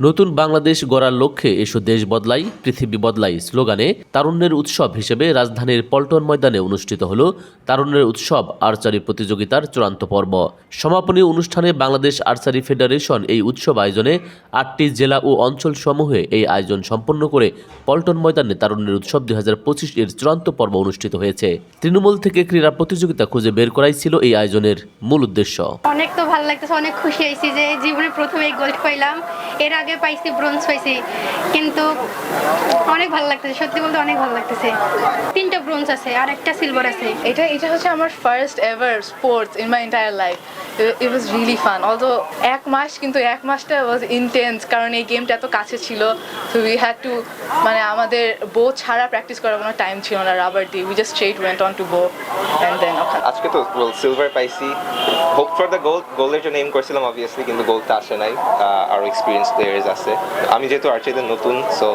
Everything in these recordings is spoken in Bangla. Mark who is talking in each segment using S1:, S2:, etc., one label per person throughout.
S1: নতুন বাংলাদেশ গড়ার লক্ষ্যে এসো দেশ বদলাই পৃথিবী বদলাই স্লোগানে তারুণ্যের উৎসব হিসেবে রাজধানীর পল্টন ময়দানে অনুষ্ঠিত হল তারুণ্যের উৎসব আর্চারি প্রতিযোগিতার চূড়ান্ত পর্ব। সমাপনী অনুষ্ঠানে বাংলাদেশ আর্চারি ফেডারেশন এই উৎসব আয়োজনে 8টি জেলা ও অঞ্চল সমূহে এই আয়োজন সম্পন্ন করে পল্টন ময়দানে তারুণ্যের উৎসব 2025 এর চূড়ান্ত পর্ব অনুষ্ঠিত হয়েছে। তৃণমূল থেকে ক্রীড়া প্রতিযোগিতা খুঁজে বের করাই ছিল এই আয়োজনের মূল উদ্দেশ্য।
S2: অনেক তো ভালো লাগতেছে, অনেক খুশি হয়েছি যে জীবনে প্রথমে এই গোল্ড পাইলাম। এর আগে পাইছি ব্রোঞ্জ পাইছি, কিন্তু অনেক ভালো লাগতেছে, সত্যি বলতে অনেক ভালো লাগতেছে। 3টা ব্রোঞ্জ আছে আর একটা সিলভার আছে।
S3: এটা হচ্ছে আমার first ever sports in my entire life. It was really fun. Although এক মাসটা ওয়াজ ইন্টেন্স, কারণ এই গেমটা এত কাছে ছিল। সো উই হ্যাড টু, মানে আমাদের বো ছাড়া প্র্যাকটিস করার কোনো টাইম ছিল না, রাবার দিয়ে। We just straight went on to bow and then
S4: আজকে তো সিলভার পাইছি। হোপ ফর দ্য গোল্ডের জন্য এম করছিলাম অবভিয়াসলি, কিন্তু গোল্ডটা আসে নাই। আরও এক্সপিরিয়েন্স প্লেয়ার্স আছে। আমি যেহেতু আর্চারিতে নতুন, সো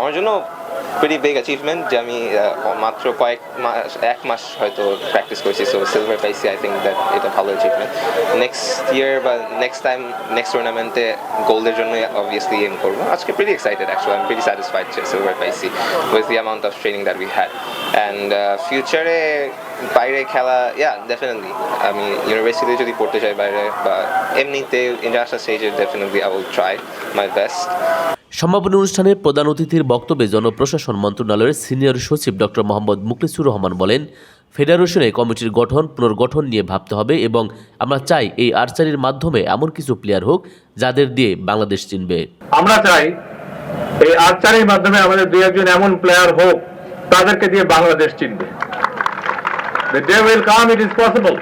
S4: আমার জন্য pretty big achievement যে আমি মাত্র এক মাস হয়তো প্র্যাকটিস করছি। সো সিলভার পাইছি, আই থিঙ্ক দ্যাট এটা ভালো অ্যাচিভমেন্ট। নেক্সট ইয়ার বা নেক্সট টুর্নামেন্টে গোল্ডের জন্য অবভিয়াসলি এম করবো। আজকে pretty excited actually. I'm pretty satisfied যে সিলভার পাইছি with the amount of training that we had. And ফিউচারে বাইরে খেলা, ডেফিনেটলি আমি ইউনিভার্সিটি যদি পড়তে চাই বাইরে বা এমনিতে ইন্টারন্যাশনাল স্টেজে, definitely I will try my best.
S1: সমাপনী অনুষ্ঠানে প্রধান অতিথির বক্তব্যে জনপ্রশাসন মন্ত্রণালয়ের সিনিয়র সচিব ডক্টর মোহাম্মদ মুখলিসুর রহমান বলেন, ফেডারেশনে কমিটির পুনর্গঠন নিয়ে ভাবতে হবে এবং আমরা চাই এই আর্চারির মাধ্যমে এমন কিছু প্লেয়ার হোক যাদের দিয়ে বাংলাদেশ চিনবে।
S5: আমরা চাই এই আর্চারির মাধ্যমে আমাদের দুই একজন এমন প্লেয়ার হোক তাদেরকে দিয়ে বাংলাদেশ চিনবে। The day will come, it is possible.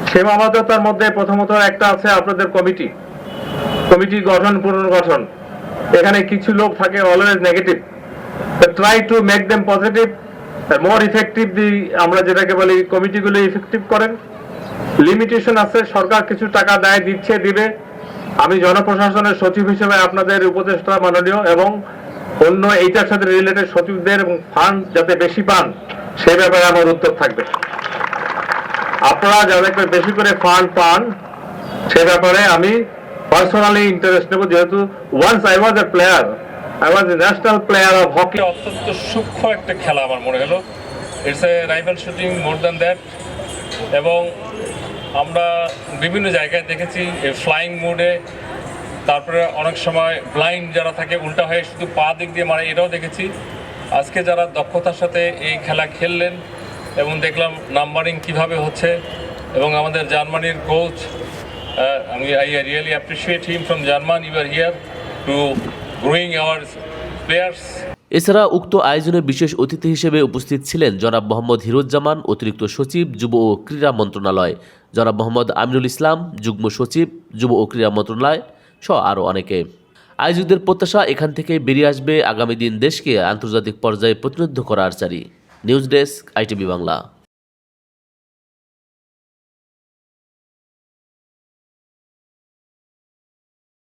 S5: সীমাবদ্ধতার মধ্যে প্রথমত একটা আছে আপনাদের কমিটি গঠন পুনর্গঠন। এখানে কিছু লোক থাকে always negative, try to make them positive, more effective. আমরা যেটাকে বলি কমিটিগুলো ইফেক্টিভ করেন। লিমিটেশন আছে, সরকার কিছু টাকা দিবে। আমি জনপ্রশাসনের সচিব হিসেবে আপনাদের উপদেষ্টা মাননীয় এবং অন্য এইটার সাথে রিলেটেড সচিবদের এবং ফান্ড যাতে বেশি পান সে ব্যাপারে আমার উদ্যোগ থাকবে। আপনারা যাতে বেশি করে ফান্ড পান সে ব্যাপারে আমি পার্সোনালি ইন্টারেস্ট নেব, যেহেতু once I was a player, I was a national player of hockey.
S6: অত্যন্ত সূক্ষ্ম একটা খেলা আমার মনে হলো। It's a rifle shooting more than that. এবং আমরা বিভিন্ন জায়গায় দেখেছি ফ্লাইং মোডে, তারপরে অনেক সময় ব্লাইন্ড যারা থাকে উল্টা হয়ে শুধু পা দিক দিয়ে মারে, এটাও দেখেছি। আজকে যারা দক্ষতার সাথে এই খেলা খেললেন এবং দেখলাম নাম্বারিং কিভাবে হচ্ছে, এবং আমাদের জার্মানির coach, I really appreciate him from Germany. You are here to growing our players.
S1: এছাড়া উক্ত আয়োজনে বিশেষ অতিথি হিসেবে উপস্থিত ছিলেন জনাব মোহাম্মদ হিরুজ্জামান, অতিরিক্ত সচিব, যুব ও ক্রীড়া মন্ত্রণালয়, জনাব মোহাম্মদ আমিনুল ইসলাম, যুগ্ম সচিব, যুব ও ক্রীড়া মন্ত্রণালয় সহ আরও অনেকে। আয়োজকদের প্রত্যাশা, এখান থেকে বেরিয়ে আসবে আগামী দিন দেশকে আন্তর্জাতিক পর্যায়ে প্রতিনিধিত্ব করা archery. News desk, ITV Bangla.